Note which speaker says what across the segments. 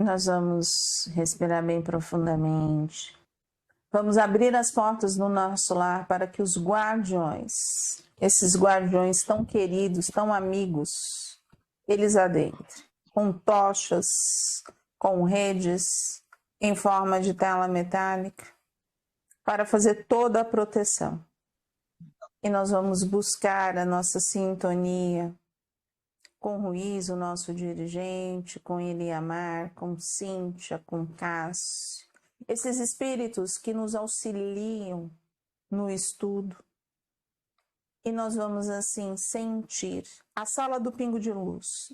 Speaker 1: Nós vamos respirar bem profundamente. Vamos abrir as portas do nosso lar para que os guardiões, esses guardiões tão queridos, tão amigos, eles adentrem com tochas, com redes em forma de tela metálica, para fazer toda a proteção. E nós vamos buscar a nossa sintonia com Ruiz, o nosso dirigente, com Eliamar, com Cíntia, com Cássio. Esses espíritos que nos auxiliam no estudo. E nós vamos assim sentir a sala do pingo de luz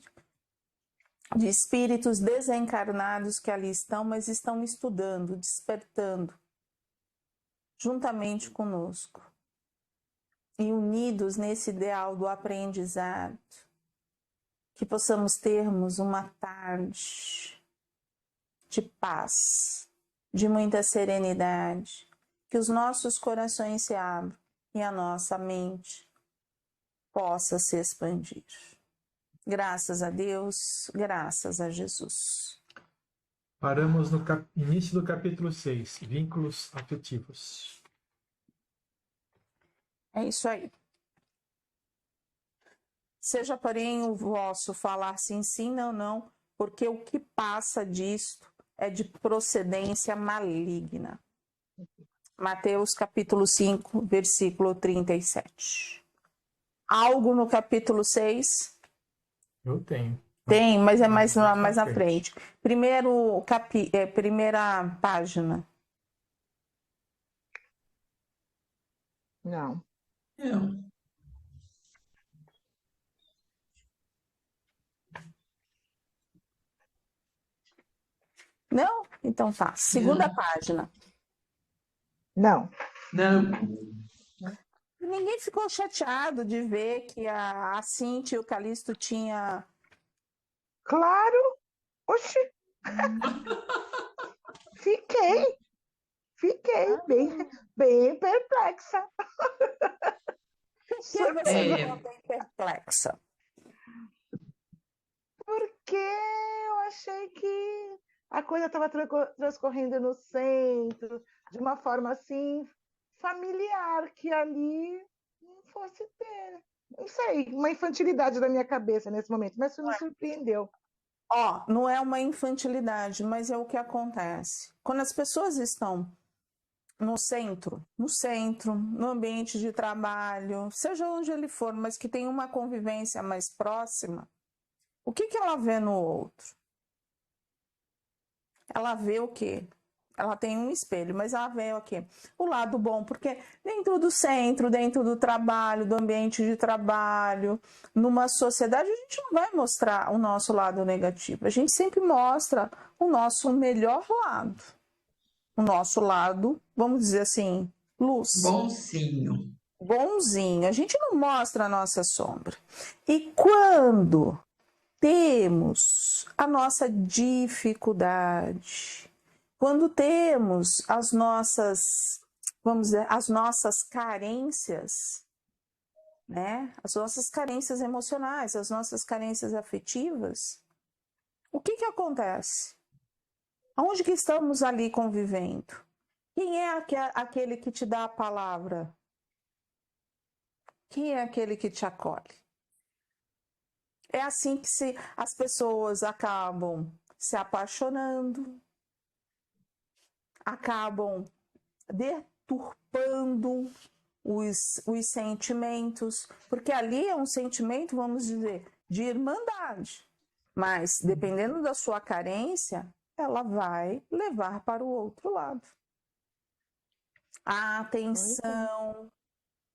Speaker 1: de espíritos desencarnados que ali estão, mas estão estudando, despertando juntamente conosco e unidos nesse ideal do aprendizado, que possamos termos uma tarde de paz, de muita serenidade, que os nossos corações se abram e a nossa mente possa se expandir. Graças a Deus, graças a Jesus.
Speaker 2: Paramos no início do capítulo 6, vínculos afetivos.
Speaker 1: É isso aí. Seja, porém, o vosso falar sim, sim, não, não, porque o que passa disto é de procedência maligna. Mateus capítulo 5, versículo 37. Algo no capítulo 6?
Speaker 2: Eu tenho.
Speaker 1: Tem, mas é mais na frente. Primeira página.
Speaker 3: Não.
Speaker 4: Não.
Speaker 1: Não? Então tá. Segunda página.
Speaker 3: Não.
Speaker 4: Não.
Speaker 1: Ninguém ficou chateado de ver que a Cíntia e o Calixto tinha...
Speaker 3: Claro! Oxi! Fiquei bem perplexa.
Speaker 1: Por que você ficou bem perplexa?
Speaker 3: Porque eu achei que a coisa estava transcorrendo no centro, de uma forma assim, familiar, que ali não fosse ter. Não sei, uma infantilidade da minha cabeça nesse momento, mas isso me surpreendeu.
Speaker 1: Ó, não é uma infantilidade, mas é o que acontece. Quando as pessoas estão no centro, no ambiente de trabalho, seja onde ele for, mas que tem uma convivência mais próxima, o que ela vê no outro? Ela vê o quê? Ela tem um espelho, mas ela vê o quê? O lado bom, porque dentro do centro, dentro do trabalho, do ambiente de trabalho, numa sociedade, a gente não vai mostrar o nosso lado negativo. A gente sempre mostra o nosso melhor lado. O nosso lado, vamos dizer assim, luz.
Speaker 4: Bonzinho.
Speaker 1: Bonzinho. A gente não mostra a nossa sombra. E quando temos a nossa dificuldade, quando temos as nossas, vamos dizer, as nossas carências, né? As nossas carências emocionais, as nossas carências afetivas, o que acontece? Aonde que estamos ali convivendo? Quem é aquele que te dá a palavra? Quem é aquele que te acolhe? É assim que as pessoas acabam se apaixonando, acabam deturpando os sentimentos, porque ali é um sentimento, vamos dizer, de irmandade. Mas, dependendo da sua carência, ela vai levar para o outro lado. A atenção,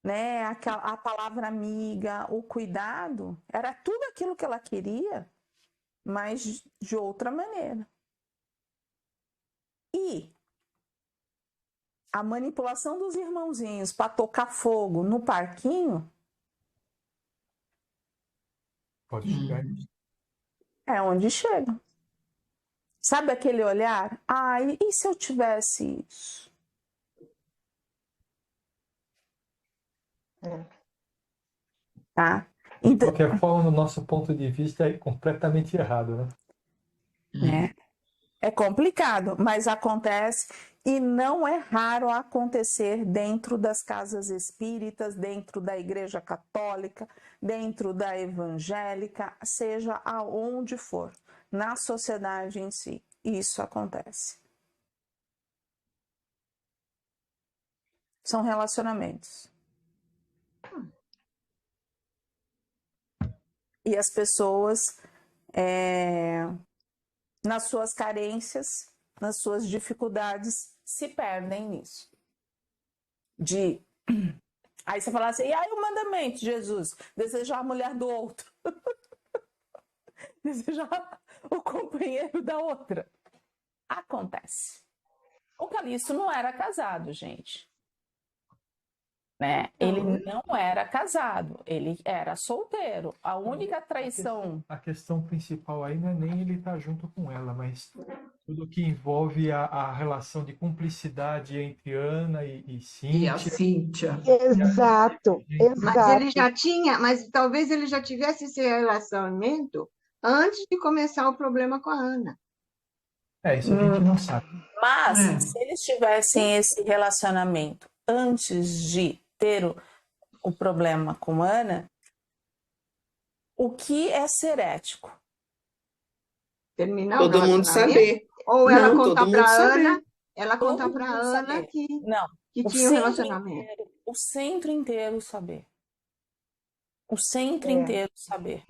Speaker 1: né? A palavra amiga, o cuidado, era tudo aquilo que ela queria, mas de outra maneira. E a manipulação dos irmãozinhos para tocar fogo no parquinho
Speaker 2: Pode chegar.
Speaker 1: é onde chega. Sabe aquele olhar? Ai, e se eu tivesse isso? Tá?
Speaker 2: De qualquer forma, no nosso ponto de vista, é completamente errado, né?
Speaker 1: Né? É complicado, mas acontece e não é raro acontecer dentro das casas espíritas, dentro da igreja católica, dentro da evangélica, seja aonde for, na sociedade em si. Isso acontece. São relacionamentos. E as pessoas, nas suas carências, nas suas dificuldades, se perdem nisso. Aí você fala assim, e aí o mandamento de Jesus? Desejar a mulher do outro. Desejar o companheiro da outra. Acontece. O Calixto não era casado, gente. Né? Ele não era casado, ele era solteiro. A única traição...
Speaker 2: A questão principal aí não é nem ele estar junto com ela, mas tudo que envolve a relação de cumplicidade entre Ana e
Speaker 4: E a
Speaker 2: Cíntia.
Speaker 4: Cíntia.
Speaker 3: Exato,
Speaker 5: Mas ele
Speaker 3: exato.
Speaker 5: já tinha, mas talvez ele já tivesse esse relacionamento antes de começar o problema com a Ana.
Speaker 2: Isso a gente não sabe.
Speaker 1: Mas, se eles tivessem esse relacionamento antes de ter o problema com Ana, o que é ser ético?
Speaker 5: Terminar
Speaker 6: Todo
Speaker 5: o
Speaker 6: mundo
Speaker 5: relacionamento?
Speaker 6: saber.
Speaker 5: Ou ela
Speaker 6: Não,
Speaker 5: contar
Speaker 6: todo mundo
Speaker 5: para
Speaker 6: saber.
Speaker 5: Ana, ela
Speaker 1: Todo
Speaker 5: contar para
Speaker 1: mundo
Speaker 5: Ana
Speaker 1: saber.
Speaker 5: que
Speaker 1: Não, o
Speaker 5: tinha um
Speaker 1: centro
Speaker 5: relacionamento.
Speaker 1: inteiro, o centro inteiro saber. O centro
Speaker 3: É.
Speaker 1: inteiro saber.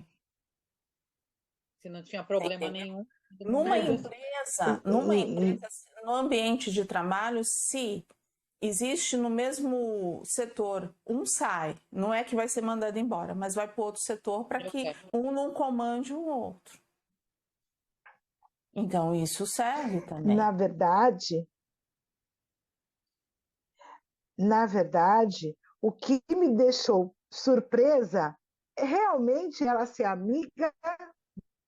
Speaker 7: Se não tinha problema nenhum.
Speaker 1: Numa empresa, no ambiente de trabalho, se existe no mesmo setor, um sai, não é que vai ser mandado embora, mas vai para outro setor para que um não comande o outro. Então, isso serve também.
Speaker 3: Na verdade, o que me deixou surpresa é realmente ela ser amiga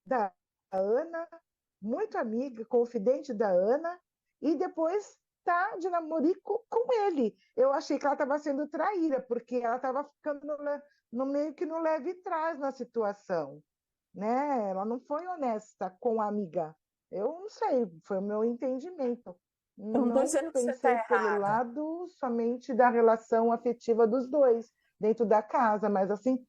Speaker 3: da Ana, muito amiga, confidente da Ana, e depois tá de namorico com ele. Eu achei que ela estava sendo traíra, porque ela estava ficando no meio que no leve e trás na situação, né? Ela não foi honesta com a amiga. Eu não sei, foi o meu entendimento.
Speaker 1: Eu não tô dizendo que você
Speaker 3: pensei
Speaker 1: tá
Speaker 3: pelo
Speaker 1: errada.
Speaker 3: lado somente da relação afetiva dos dois dentro da casa, mas assim,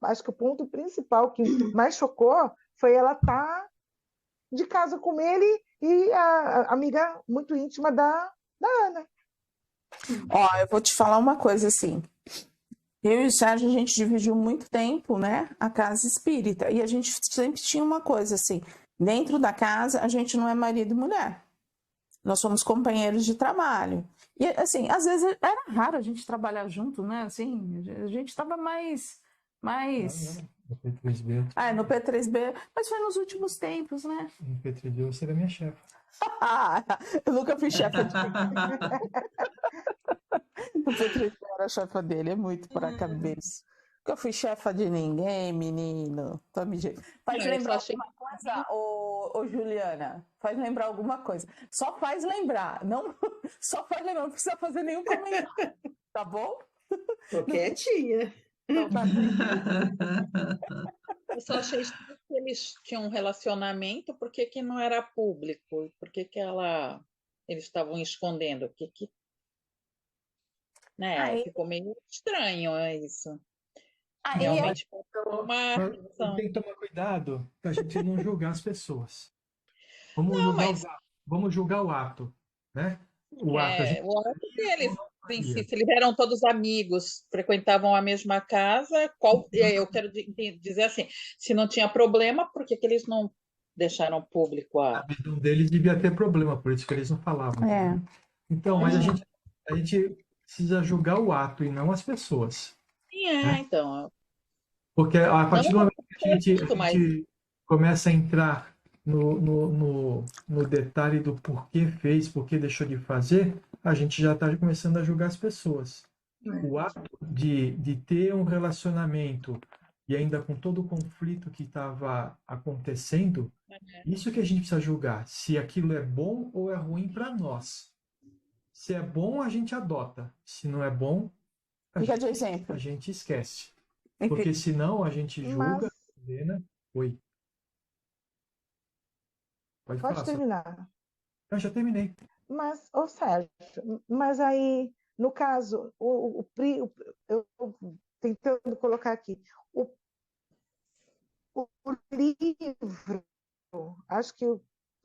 Speaker 3: acho que o ponto principal que mais chocou foi ela estar de casa com ele e a amiga muito íntima da Ana.
Speaker 1: Ó, eu vou te falar uma coisa assim. Eu e o Sérgio, a gente dividiu muito tempo, né, a casa espírita. E a gente sempre tinha uma coisa assim, dentro da casa a gente não é marido e mulher. Nós somos companheiros de trabalho. E assim, às vezes era raro a gente trabalhar junto, né? Assim, a gente estava mais...
Speaker 2: No P3B.
Speaker 1: No P3B, mas foi nos últimos tempos, né?
Speaker 2: No P3B você era minha chefa.
Speaker 1: Eu nunca fui chefa de ninguém. O P3B era chefa dele, é muito por a cabeça. Nunca fui chefa de ninguém, menino. Faz lembrar alguma coisa, ô Juliana? Faz lembrar alguma coisa. Só faz lembrar. Não, só faz lembrar, não precisa fazer nenhum comentário. Tá bom?
Speaker 6: Tô quietinha.
Speaker 1: Então, tá bem.
Speaker 7: Eu só achei estranho que eles tinham um relacionamento, por que que não era público? Por que que eles estavam escondendo? Né? Ficou meio estranho isso. Realmente faltou uma relação.
Speaker 2: Tem que tomar cuidado para a gente não julgar as pessoas. Vamos julgar o ato, né? O ato
Speaker 7: deles, se eles eram todos amigos, frequentavam a mesma casa, eu quero dizer assim, se não tinha problema, por que que eles não deixaram público
Speaker 2: A visão deles devia ter problema, por isso que eles não falavam. Então, mas a gente precisa julgar o ato e não as pessoas.
Speaker 7: Sim, então.
Speaker 2: Porque a partir do momento que a gente começa a entrar no detalhe do porquê fez, porquê deixou de fazer, a gente já está começando a julgar as pessoas. O ato de ter um relacionamento e ainda com todo o conflito que estava acontecendo, isso que a gente precisa julgar, se aquilo é bom ou é ruim para nós. Se é bom, a gente adota. Se não é bom, a gente esquece. Porque senão a gente julga. Helena, oi. Pode
Speaker 3: Pode
Speaker 2: falar,
Speaker 3: terminar.
Speaker 2: Eu já terminei.
Speaker 3: Mas, ô Sérgio, mas aí, no caso, eu tentando colocar aqui, o, o livro, acho que o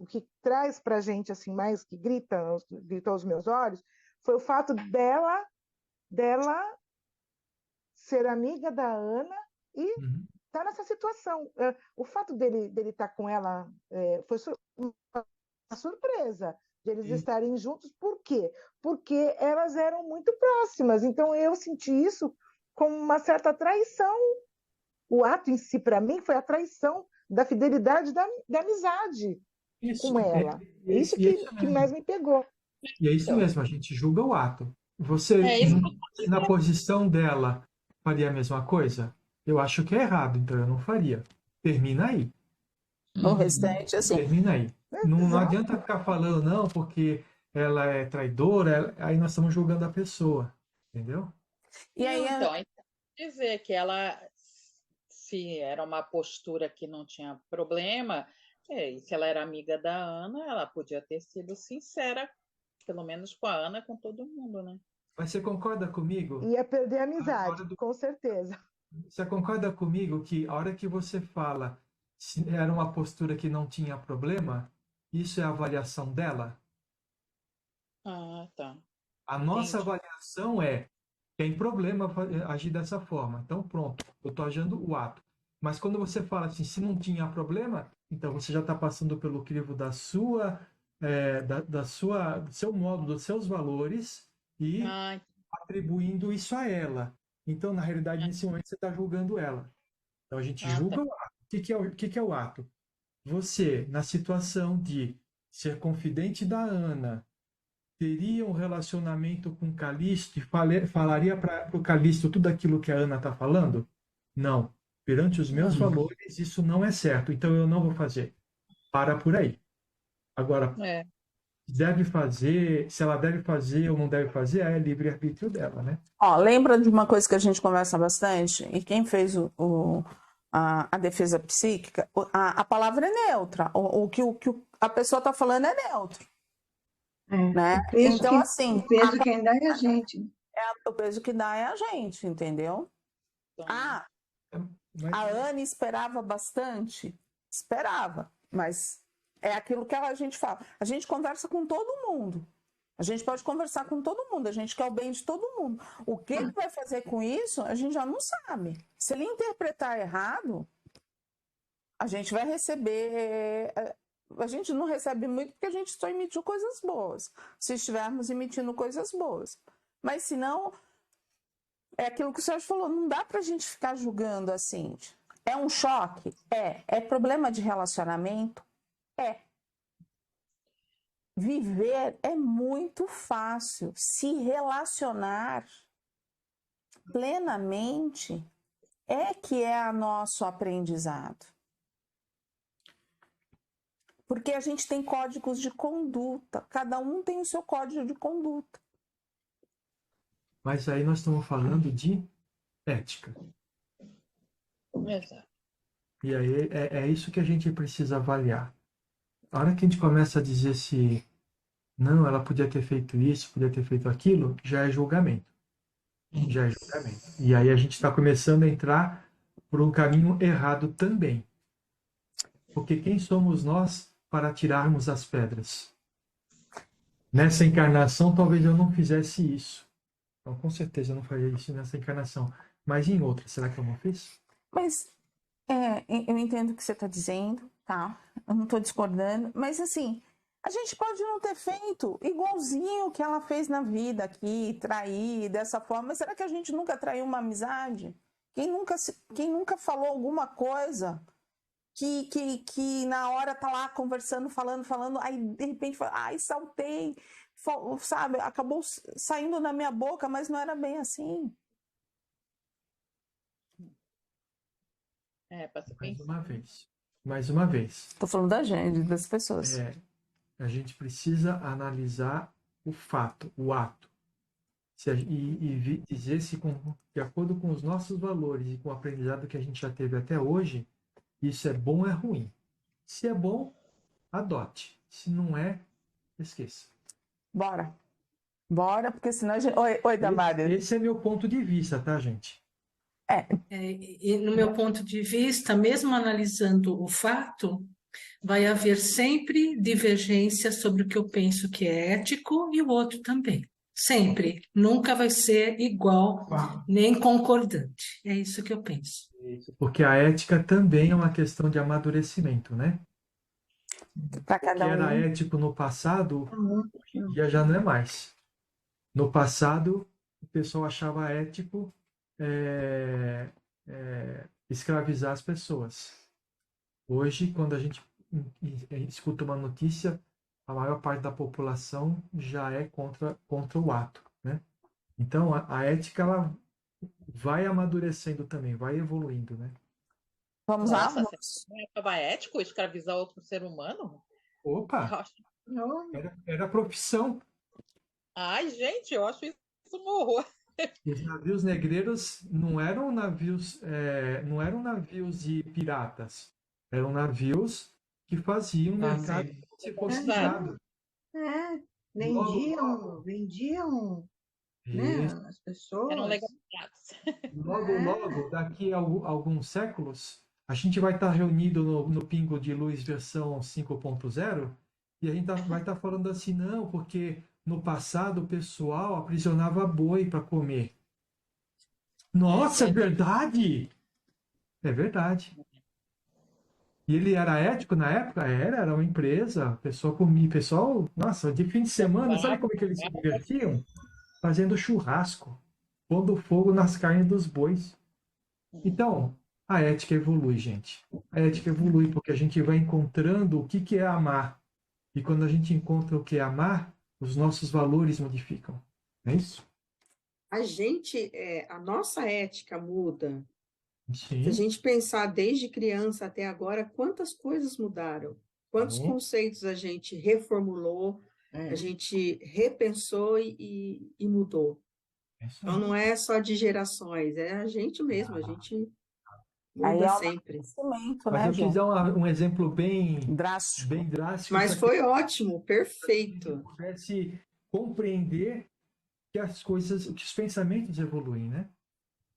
Speaker 3: que traz para a gente assim mais que gritou aos meus olhos foi o fato dela ser amiga da Ana e
Speaker 2: Uhum.
Speaker 3: tá nessa situação. O fato dele estar com ela foi uma surpresa de eles
Speaker 2: E
Speaker 3: estarem juntos. Por quê? Porque elas eram muito próximas. Então eu senti isso como uma certa traição. O ato em si, para mim, foi a traição da fidelidade da amizade
Speaker 2: isso,
Speaker 3: com ela. É isso
Speaker 2: e é isso
Speaker 3: que mais
Speaker 2: mesmo.
Speaker 3: me pegou.
Speaker 2: E é isso
Speaker 7: Então,
Speaker 2: mesmo, a gente julga o ato. Você,
Speaker 7: é isso que eu tô
Speaker 2: na
Speaker 7: dizendo.
Speaker 2: posição dela, faria a mesma coisa? Eu acho que é errado, então eu não faria. Termina aí.
Speaker 1: O
Speaker 4: Uhum.
Speaker 1: restante, assim,
Speaker 2: Termina aí. Não
Speaker 3: Exato.
Speaker 2: adianta ficar falando, não, porque ela é traidora, aí nós estamos julgando a pessoa. Entendeu?
Speaker 1: e aí
Speaker 7: Não, então, dizer que ela, se era uma postura que não tinha problema, e se ela era amiga da Ana, ela podia ter sido sincera, pelo menos com a Ana, com todo mundo, né?
Speaker 2: Mas você concorda comigo?
Speaker 3: Ia perder a
Speaker 2: A
Speaker 3: amizade,
Speaker 2: hora do-
Speaker 3: com certeza.
Speaker 2: Você concorda comigo que a hora que você fala se era uma postura que não tinha problema, isso é a avaliação dela?
Speaker 7: Ah, tá.
Speaker 2: A nossa
Speaker 7: Entendi.
Speaker 2: avaliação é: tem problema agir dessa forma. Então, pronto, eu estou agindo o ato. Mas quando você fala assim, se não tinha problema, então você já está passando pelo crivo da sua, do seu modo, dos seus valores e
Speaker 7: Ah,
Speaker 2: atribuindo isso a ela. Então, na realidade, nesse momento você está julgando ela. Então a gente
Speaker 7: tá.
Speaker 2: julga o ato. O que é o ato? Você, na situação de ser confidente da Ana, teria um relacionamento com Calixto e falaria para o Calixto tudo aquilo que a Ana está falando? Não. Perante os meus
Speaker 7: Não.
Speaker 2: valores, isso não é certo, então eu não vou fazer. Para por aí. Agora,
Speaker 7: É.
Speaker 2: deve fazer, se ela deve fazer ou não deve fazer, é livre-arbítrio dela, né?
Speaker 1: ó, lembra de uma coisa que a gente conversa bastante? E quem fez a defesa psíquica, a palavra é neutra. O que a pessoa está falando é neutro, né? Então, assim,
Speaker 5: O peso quem dá é a gente.
Speaker 1: o peso que dá é a gente, entendeu?
Speaker 7: Então,
Speaker 1: Ah,
Speaker 2: Mas,
Speaker 1: a Anne esperava bastante? Esperava, mas é aquilo que a gente fala. A gente conversa com todo mundo. A gente pode conversar com todo mundo, a gente quer o bem de todo mundo. O que ele vai fazer com isso, a gente já não sabe. Se ele interpretar errado, a gente vai receber. A gente não recebe muito porque a gente só emitiu coisas boas. Se estivermos emitindo coisas boas. Mas se não, é aquilo que o Sérgio falou, não dá pra gente ficar julgando assim. É um choque? É. É problema de relacionamento? É. Viver é muito fácil. Se relacionar plenamente é que é o nosso aprendizado. Porque a gente tem códigos de conduta. Cada um tem o seu código de conduta.
Speaker 2: mas aí nós estamos falando de ética.
Speaker 7: exato.
Speaker 2: E aí é isso que a gente precisa avaliar. A hora que a gente começa a dizer se não, ela podia ter feito isso, podia ter feito aquilo, já é julgamento. Já é julgamento. E aí a gente está começando a entrar por um caminho errado também. Porque quem somos nós para tirarmos as pedras? Nessa encarnação, talvez eu não fizesse isso. Então, com certeza eu não faria isso nessa encarnação. Mas em outra, será que eu não fiz?
Speaker 1: Mas eu entendo o que você está dizendo, tá? Eu não estou discordando. Mas assim, a gente pode não ter feito igualzinho o que ela fez na vida aqui, trair dessa forma. Mas será que a gente nunca traiu uma amizade? Quem nunca falou alguma coisa que na hora tá lá conversando, falando, aí de repente fala, ai, saltei, sabe? Acabou saindo na minha boca, mas não era bem assim.
Speaker 7: Para se
Speaker 2: Mais
Speaker 7: pensar.
Speaker 2: uma vez. Mais uma vez.
Speaker 1: Tô falando da gente, das pessoas.
Speaker 2: A gente precisa analisar o fato, o ato. E dizer se, de acordo com os nossos valores e com o aprendizado que a gente já teve até hoje, isso é bom ou é ruim. Se é bom, adote. Se não é, esqueça.
Speaker 1: Bora. Bora, porque senão a gente... Oi, Damares.
Speaker 2: Esse é meu ponto de vista, tá, gente?
Speaker 6: E no meu ponto de vista, mesmo analisando o fato, vai haver sempre divergência sobre o que eu penso que é ético e o outro também. Sempre. Nunca vai ser igual, nem concordante. É isso que eu penso.
Speaker 2: Porque a ética também é uma questão de amadurecimento, né?
Speaker 1: Para
Speaker 2: O que
Speaker 1: cada
Speaker 2: era
Speaker 1: um.
Speaker 2: ético no passado, hoje em dia já não é mais. No passado, o pessoal achava ético escravizar as pessoas. Hoje, quando a gente escuta uma notícia, a maior parte da população já é contra o ato, né? Então, a ética ela vai amadurecendo também, vai evoluindo, né?
Speaker 1: Vamos lá?
Speaker 7: Nossa, você não achava ético escravizar outro ser humano?
Speaker 2: Opa,
Speaker 7: Eu acho-
Speaker 2: era profissão.
Speaker 7: Ai, gente, eu acho isso um horror.
Speaker 2: Os navios negreiros não eram navios de piratas, eram navios que faziam mercado
Speaker 4: sim.
Speaker 2: se fosse
Speaker 7: Exato.
Speaker 2: usado.
Speaker 5: Vendiam, né,
Speaker 2: Isso.
Speaker 5: as pessoas.
Speaker 7: Eram legalizados.
Speaker 2: Logo, daqui a alguns séculos, a gente vai estar reunido no Pingo de Luz versão 5.0 e a gente vai estar falando assim, não, porque no passado o pessoal aprisionava boi para comer. Nossa, é verdade? É verdade. E ele era ético na época? Era uma empresa, a pessoa comia, pessoal, nossa, de fim de semana, sabe como é que eles se divertiam? Fazendo churrasco, pondo fogo nas carnes dos bois. Então, a ética evolui, gente. A ética evolui porque a gente vai encontrando o que é amar. E quando a gente encontra o que é amar, os nossos valores modificam. Não é isso?
Speaker 6: A nossa ética muda. Se a
Speaker 2: Sim.
Speaker 6: gente pensar desde criança até agora, quantas coisas mudaram? Quantos conceitos a gente reformulou, a gente repensou e mudou. Então, não é só de gerações, é a gente mesmo, a gente
Speaker 1: Aí
Speaker 6: muda
Speaker 1: é o
Speaker 6: sempre.
Speaker 1: amadurecimento,
Speaker 2: Mas
Speaker 1: né,
Speaker 2: eu quis
Speaker 1: gente?
Speaker 2: dar um exemplo bem
Speaker 1: Drástico.
Speaker 2: drástico
Speaker 6: Mas
Speaker 2: para
Speaker 6: foi ótimo,
Speaker 2: que a gente
Speaker 6: perfeito.
Speaker 2: pudesse compreender que as coisas, que os pensamentos evoluem, né?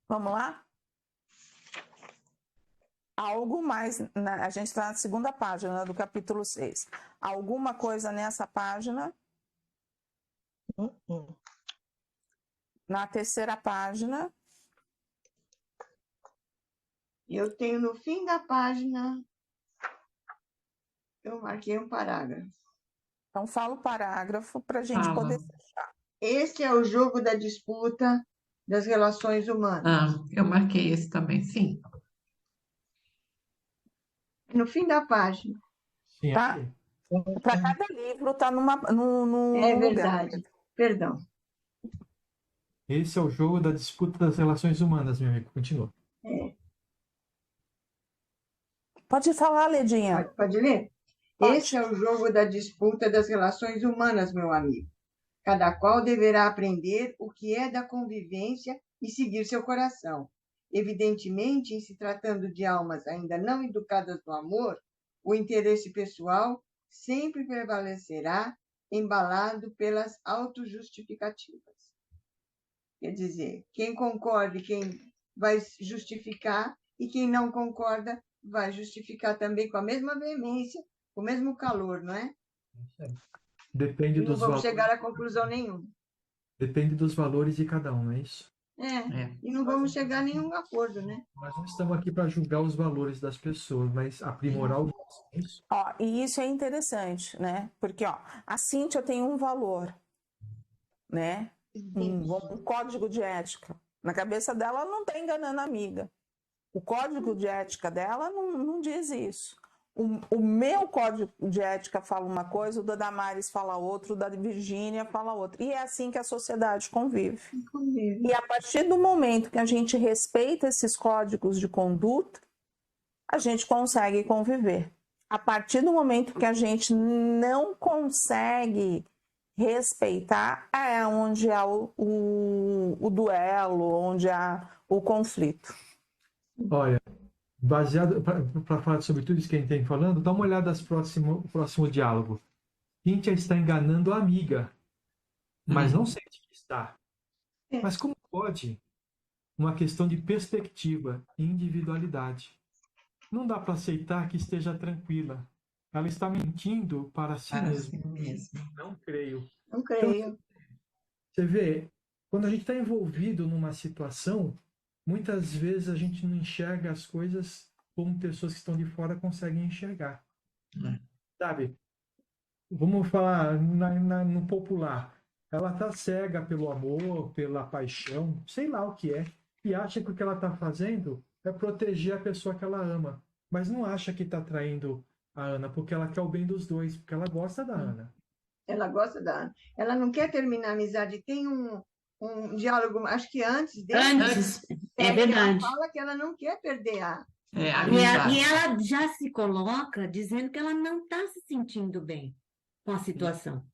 Speaker 1: Vamos lá? Algo mais, a gente está na segunda página do capítulo 6. Alguma coisa nessa página? Na terceira página.
Speaker 5: Eu tenho no fim da página, eu marquei um parágrafo.
Speaker 1: Então, fala o parágrafo para a gente
Speaker 4: Fala.
Speaker 1: poder fechar.
Speaker 5: Esse é o jogo da disputa das relações humanas.
Speaker 4: Eu marquei esse também, sim.
Speaker 5: No fim da página.
Speaker 2: Sim,
Speaker 1: Tá? Para cada livro está no
Speaker 5: É
Speaker 1: lugar.
Speaker 5: verdade. Perdão.
Speaker 2: Esse é o jogo da disputa das relações humanas, meu amigo. Continua.
Speaker 1: Pode falar, Ledinha.
Speaker 5: Pode ler?
Speaker 1: Pode.
Speaker 5: Esse é o jogo da disputa das relações humanas, meu amigo. Cada qual deverá aprender o que é da convivência e seguir seu coração. Evidentemente, em se tratando de almas ainda não educadas no amor, o interesse pessoal sempre prevalecerá, embalado pelas autojustificativas. Quer dizer, quem concorda, quem vai justificar, e quem não concorda vai justificar também com a mesma veemência, com o mesmo calor, não é?
Speaker 2: Depende
Speaker 5: E não
Speaker 2: dos
Speaker 5: vamos
Speaker 2: valores.
Speaker 5: chegar a conclusão nenhuma.
Speaker 2: Depende dos valores de cada um, não é isso?
Speaker 5: E não vamos chegar a nenhum acordo, né?
Speaker 2: Nós não estamos aqui para julgar os valores das pessoas, mas aprimorar os nossos. É isso?
Speaker 1: Ó, e isso é interessante, né? Porque ó, a Cíntia tem um valor, né? Um código de ética. Na cabeça dela não está enganando a amiga. O código de ética dela não diz isso. O meu código de ética fala uma coisa, o da Damares fala outra, o da Virgínia fala outra. E é assim que a sociedade convive. E a partir do momento que a gente respeita esses códigos de conduta, a gente consegue conviver. A partir do momento que a gente não consegue respeitar, é onde há o duelo, onde há o conflito.
Speaker 2: Olha, baseado, para falar sobre tudo isso que a gente tem falando, dá uma olhada no próximo diálogo. Cíntia está enganando a amiga, mas não sente que está. Mas como pode? Uma questão de perspectiva e individualidade. Não dá para aceitar que esteja tranquila. Ela está mentindo para si
Speaker 4: Para
Speaker 2: mesma.
Speaker 4: si mesmo.
Speaker 2: Não creio.
Speaker 5: Não creio.
Speaker 2: Você vê, quando a gente está envolvido numa situação, muitas vezes a gente não enxerga as coisas como pessoas que estão de fora conseguem enxergar. Sabe? Vamos falar no popular. Ela está cega pelo amor, pela paixão, sei lá o que é, e acha que o que ela está fazendo é proteger a pessoa que ela ama. Mas não acha que está traindo a Ana, porque ela quer o bem dos dois, porque ela gosta da Ana.
Speaker 5: Ela gosta da Ana. Ela não quer terminar a amizade. Tem um diálogo, acho que antes dele.
Speaker 8: Antes, é verdade.
Speaker 5: Ela fala que ela não quer perder a
Speaker 8: E ela já se coloca dizendo que ela não está se sentindo bem com a situação.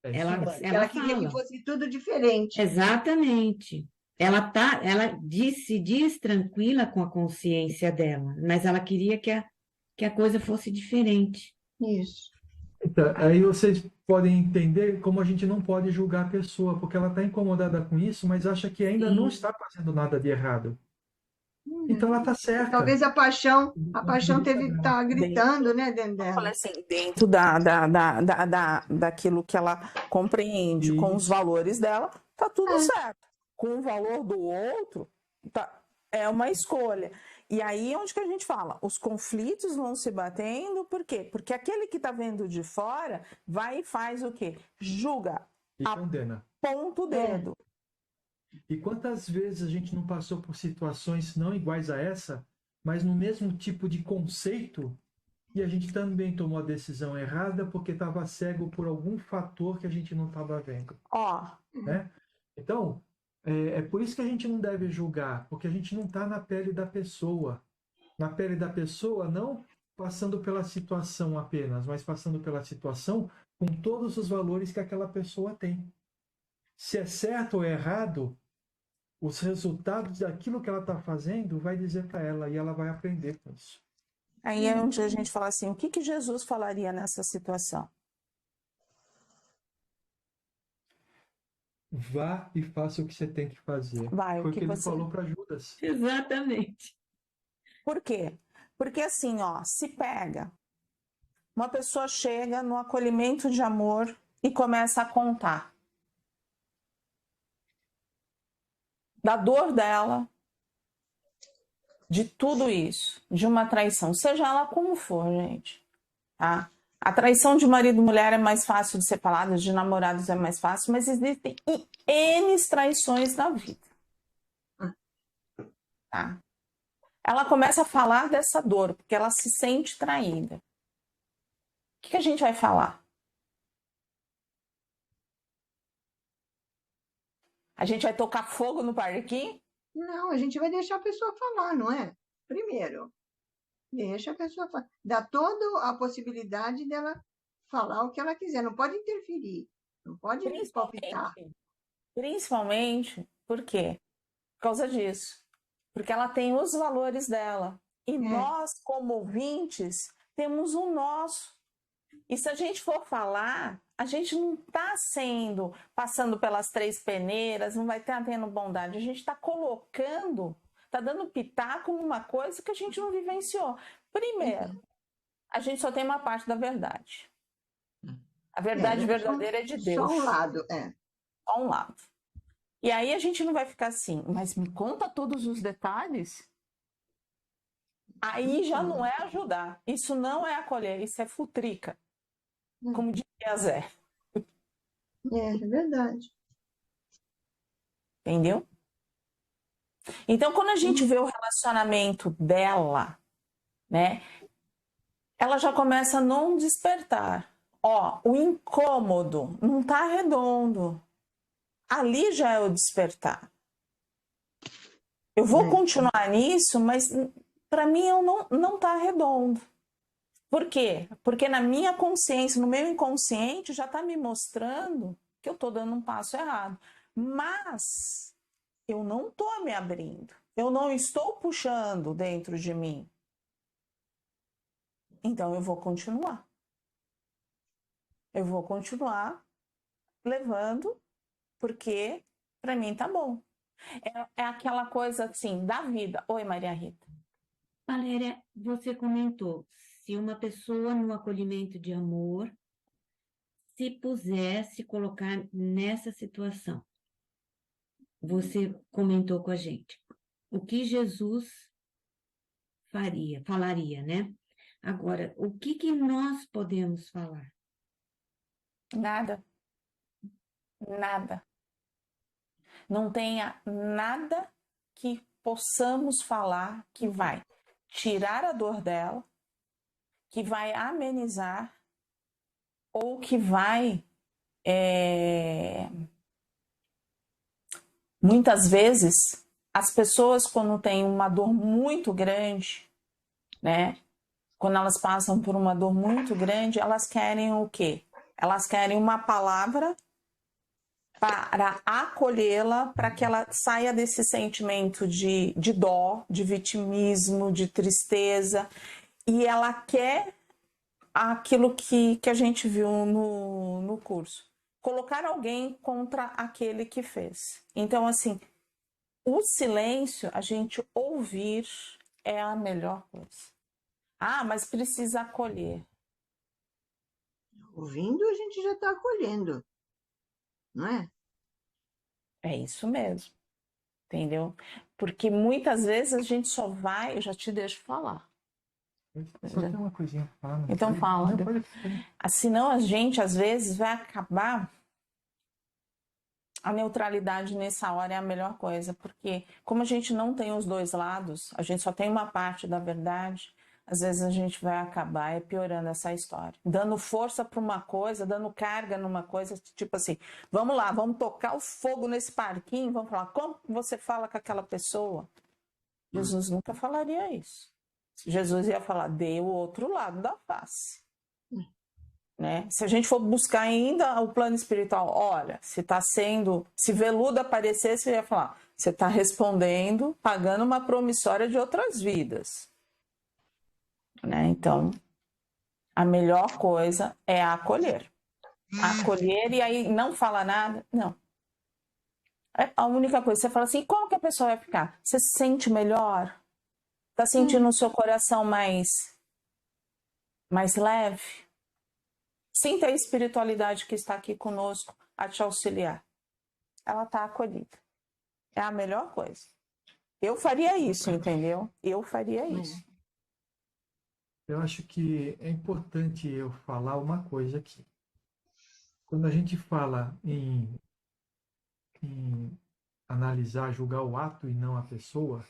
Speaker 5: Ela queria que fosse tudo diferente.
Speaker 8: Exatamente. Ela se diz tranquila com a consciência dela, mas ela queria que a coisa fosse diferente.
Speaker 5: Isso.
Speaker 2: Então, aí vocês podem entender como a gente não pode julgar a pessoa, porque ela está incomodada com isso, mas acha que ainda não está fazendo nada de errado. Então ela está certa.
Speaker 5: Talvez a paixão tá gritando, né, dentro dela.
Speaker 1: Eu falei assim, dentro daquilo que ela compreende, com os valores dela, tá tudo certo. Com o valor do outro, é uma escolha. E aí onde que a gente fala? Os conflitos vão se batendo, por quê? Porque aquele que está vendo de fora vai e faz o quê? Julga,
Speaker 2: e condena.
Speaker 1: Aponta o dedo.
Speaker 2: E quantas vezes a gente não passou por situações não iguais a essa, mas no mesmo tipo de conceito, e a gente também tomou a decisão errada porque estava cego por algum fator que a gente não estava vendo. Né? Então, é por isso que a gente não deve julgar, porque a gente não está na pele da pessoa. Na pele da pessoa, não passando pela situação apenas, mas passando pela situação com todos os valores que aquela pessoa tem. Se é certo ou errado, os resultados daquilo que ela está fazendo vai dizer para ela e ela vai aprender com isso.
Speaker 1: Aí é onde a gente fala assim, o que Jesus falaria nessa situação?
Speaker 2: Vá e faça o que você tem que fazer.
Speaker 1: Foi
Speaker 2: o que ele falou para Judas.
Speaker 8: Exatamente.
Speaker 1: Por quê? Porque assim, se pega, uma pessoa chega no acolhimento de amor e começa a contar da dor dela, de tudo isso, de uma traição, seja ela como for, gente, tá? A traição de marido e mulher é mais fácil de ser falada, de namorados é mais fácil, mas existem N traições na vida. Tá? Ela começa a falar dessa dor, porque ela se sente traída. O que a gente vai falar? A gente vai tocar fogo no parquinho?
Speaker 5: Não, a gente vai deixar a pessoa falar, não é? Primeiro, deixa a pessoa falar. Dá toda a possibilidade dela falar o que ela quiser. Não pode interferir. Não pode palpitar.
Speaker 1: Principalmente, por quê? Por causa disso. Porque ela tem os valores dela. E nós, como ouvintes, temos o nosso. E se a gente for falar, a gente não está passando pelas três peneiras, não vai estar tendo bondade. A gente está colocando, está dando pitaco numa coisa que a gente não vivenciou. Primeiro, a gente só tem uma parte da verdade. A verdade verdadeira é de Deus.
Speaker 5: Só um lado,
Speaker 1: Só um lado. E aí a gente não vai ficar assim, mas me conta todos os detalhes? Aí já não é ajudar. Isso não é acolher, isso é futrica. Como diria Zé.
Speaker 5: É verdade.
Speaker 1: Entendeu? Então, quando a gente vê o relacionamento dela, né? Ela já começa a não despertar. O incômodo não tá redondo. Ali já é o despertar. Eu vou continuar nisso, mas para mim não tá redondo. Por quê? Porque na minha consciência, no meu inconsciente, já está me mostrando que eu estou dando um passo errado. Mas eu não estou me abrindo. Eu não estou puxando dentro de mim. Então eu vou continuar. Eu vou continuar levando, porque para mim tá bom. É aquela coisa assim, da vida. Oi, Maria Rita.
Speaker 8: Valéria, você comentou, se uma pessoa no acolhimento de amor se pusesse colocar nessa situação, você comentou com a gente, o que Jesus falaria, né? Agora, o que nós podemos falar?
Speaker 1: Nada. Nada. Não tenha nada que possamos falar que vai tirar a dor dela, que vai amenizar ou que vai muitas vezes as pessoas quando têm uma dor muito grande, né? Quando elas passam por uma dor muito grande, elas querem o quê? Elas querem uma palavra para acolhê-la, para que ela saia desse sentimento de dó, de vitimismo, de tristeza, e ela quer aquilo que a gente viu no curso, colocar alguém contra aquele que fez. Então, assim, o silêncio, a gente ouvir é a melhor coisa. Ah, mas precisa acolher.
Speaker 5: Ouvindo, a gente já está acolhendo, não é?
Speaker 1: É isso mesmo, entendeu? Porque muitas vezes a gente só vai, eu já te deixo falar.
Speaker 2: Só tem uma coisinha pra falar.
Speaker 1: Então fala. Senão a gente, às vezes, vai acabar... A neutralidade nessa hora é a melhor coisa, porque como a gente não tem os dois lados, a gente só tem uma parte da verdade, às vezes a gente vai acabar piorando essa história. Dando força para uma coisa, dando carga numa coisa, tipo assim, vamos lá, vamos tocar o fogo nesse parquinho, vamos falar, como você fala com aquela pessoa? Jesus nunca falaria isso. Jesus ia falar, dê o outro lado da face. Né? Se a gente for buscar ainda o plano espiritual, olha, se veludo aparecesse, você ia falar, você está respondendo, pagando uma promissória de outras vidas. Né? Então, a melhor coisa é acolher. Acolher e aí não fala nada, não. É a única coisa, você fala assim, como que a pessoa vai ficar? Você se sente melhor? Está sentindo o seu coração mais leve? Sinta a espiritualidade que está aqui conosco a te auxiliar. Ela está acolhida. É a melhor coisa. Eu faria isso, entendeu? Eu faria isso.
Speaker 2: Eu acho que é importante eu falar uma coisa aqui. Quando a gente fala em analisar, julgar o ato e não a pessoa,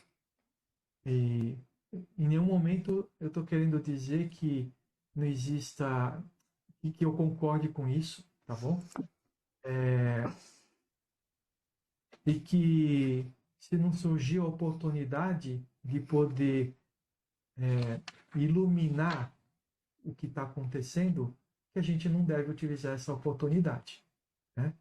Speaker 2: em nenhum momento eu estou querendo dizer que não exista... e que eu concorde com isso, tá bom? E que se não surgir a oportunidade de poder iluminar o que está acontecendo, que a gente não deve utilizar essa oportunidade, né?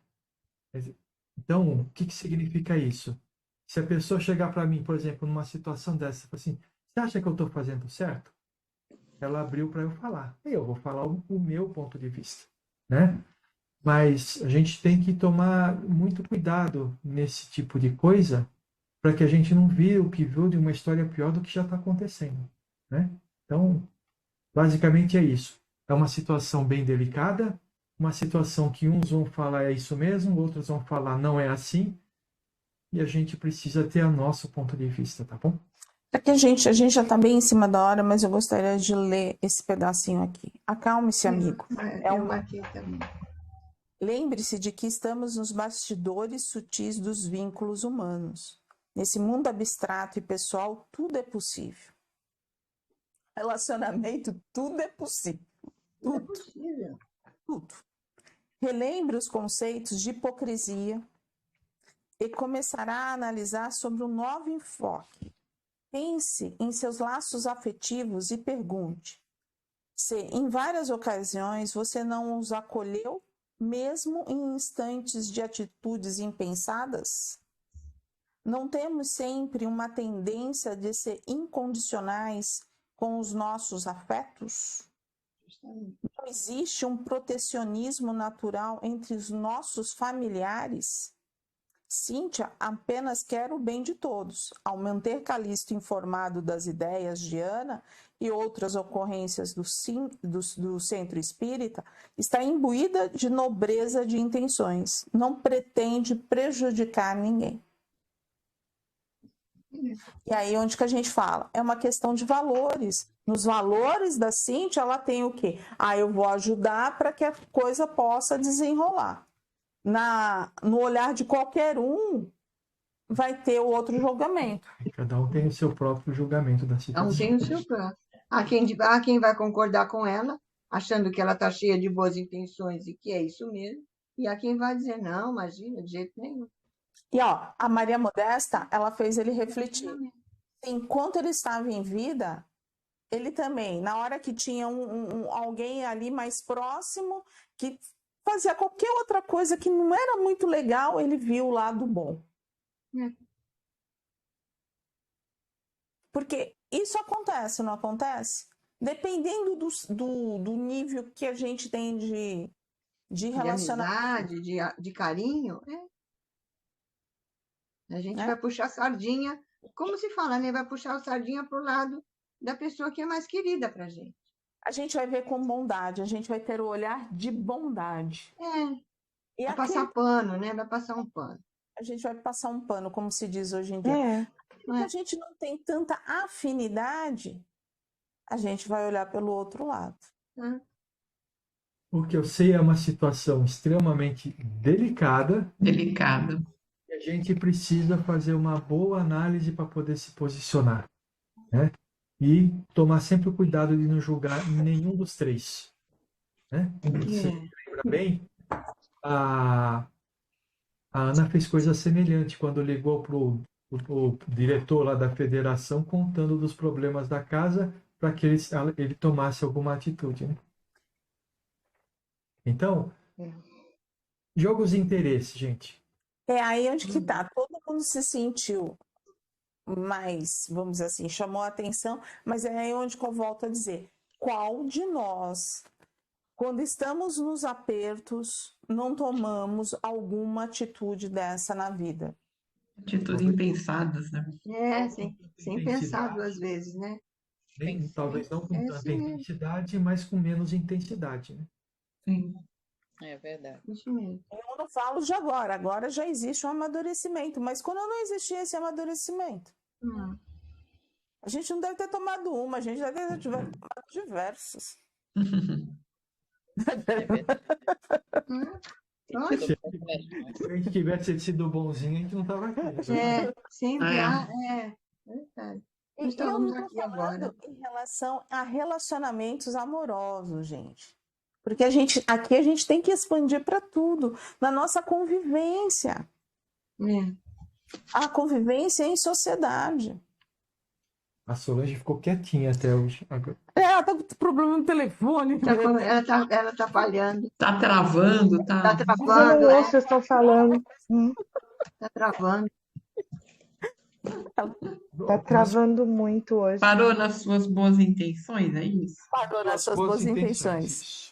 Speaker 2: Então, o que significa isso? Se a pessoa chegar para mim, por exemplo, numa situação dessa, assim, você acha que eu estou fazendo certo? Ela abriu para eu falar. Eu vou falar o meu ponto de vista, né? Mas a gente tem que tomar muito cuidado nesse tipo de coisa para que a gente não vire o que viu de uma história pior do que já está acontecendo, né? Então, basicamente é isso. É uma situação bem delicada, uma situação que uns vão falar é isso mesmo, outros vão falar não é assim, e a gente precisa ter o nosso ponto de vista, tá bom?
Speaker 1: É que a gente já está bem em cima da hora, mas eu gostaria de ler esse pedacinho aqui. Acalme-se, amigo. Lembre-se de que estamos nos bastidores sutis dos vínculos humanos. Nesse mundo abstrato e pessoal, tudo é possível. Relacionamento, tudo é possível. Tudo.
Speaker 5: É possível.
Speaker 1: Tudo. Relembre os conceitos de hipocrisia e começará a analisar sobre um novo enfoque. Pense em seus laços afetivos e pergunte se, em várias ocasiões, você não os acolheu, mesmo em instantes de atitudes impensadas? Não temos sempre uma tendência de ser incondicionais com os nossos afetos?
Speaker 5: Justamente.
Speaker 1: Não existe um protecionismo natural entre os nossos familiares? Cíntia apenas quer o bem de todos. Ao manter Calixto informado das ideias de Ana e outras ocorrências do centro espírita, está imbuída de nobreza de intenções. Não pretende prejudicar ninguém. E aí onde que a gente fala? É uma questão de valores. Nos valores da Cíntia, ela tem o quê? Eu vou ajudar para que a coisa possa desenrolar. No olhar de qualquer um, vai ter o outro julgamento.
Speaker 2: Cada um tem o seu próprio julgamento da situação.
Speaker 5: Não tem o seu próprio. Há quem vai concordar com ela, achando que ela está cheia de boas intenções e que é isso mesmo, e há quem vai dizer, não, imagina, de jeito nenhum.
Speaker 1: E a Maria Modesta, ela fez ele refletir. Enquanto ele estava em vida, ele também, na hora que tinha alguém ali mais próximo, que fazia qualquer outra coisa que não era muito legal, ele viu o lado bom. Porque isso acontece, não acontece? Dependendo do nível que a gente tem de relacionamento.
Speaker 5: De amizade, de carinho, A gente vai puxar a sardinha, como se fala, né? Vai puxar a sardinha para o lado da pessoa que é mais querida para a gente.
Speaker 1: A gente vai ver com bondade, a gente vai ter o olhar de bondade. E
Speaker 5: vai passar pano, né? Vai passar um pano.
Speaker 1: A gente vai passar um pano, como se diz hoje em dia. Porque a gente não tem tanta afinidade, a gente vai olhar pelo outro lado.
Speaker 2: Porque eu sei é uma situação extremamente delicada.
Speaker 4: Delicada.
Speaker 2: E a gente precisa fazer uma boa análise para poder se posicionar, né? E tomar sempre o cuidado de não julgar nenhum dos três, né? Você lembra bem? A Ana fez coisa semelhante quando ligou para o diretor lá da federação contando dos problemas da casa para que ele tomasse alguma atitude, né? Então, jogos de interesse, gente.
Speaker 1: É aí onde que tá. Todo mundo se sentiu mais, vamos dizer assim, chamou a atenção, mas é aí onde que eu volto a dizer, qual de nós, quando estamos nos apertos, não tomamos alguma atitude dessa na vida?
Speaker 4: Atitudes impensadas, né?
Speaker 5: Sem pensar duas vezes, né?
Speaker 2: Talvez não com tanta intensidade, mas com menos intensidade, né?
Speaker 4: Sim.
Speaker 7: É verdade.
Speaker 5: Isso mesmo.
Speaker 1: Eu não falo de agora já existe um amadurecimento, mas quando não existia esse amadurecimento? A gente não deve ter tomado uma, a gente deve ter tomado diversas.
Speaker 2: Se a gente tivesse sido bonzinho, a gente não estava aqui.
Speaker 5: Sempre há. Verdade. Estamos aqui agora.
Speaker 1: Em relação a relacionamentos amorosos, gente. Porque aqui a gente tem que expandir para tudo, na nossa convivência. A convivência em sociedade.
Speaker 2: A Solange ficou quietinha até hoje.
Speaker 1: Ela tá com problema no telefone.
Speaker 5: Ela tá falhando.
Speaker 4: Tá travando, tá.
Speaker 5: Tá travando.
Speaker 3: Eu não ouço, vocês estão falando.
Speaker 5: Tá travando.
Speaker 3: Tá travando muito hoje.
Speaker 4: Parou nas suas boas intenções, é isso?
Speaker 1: Parou nas suas boas intenções.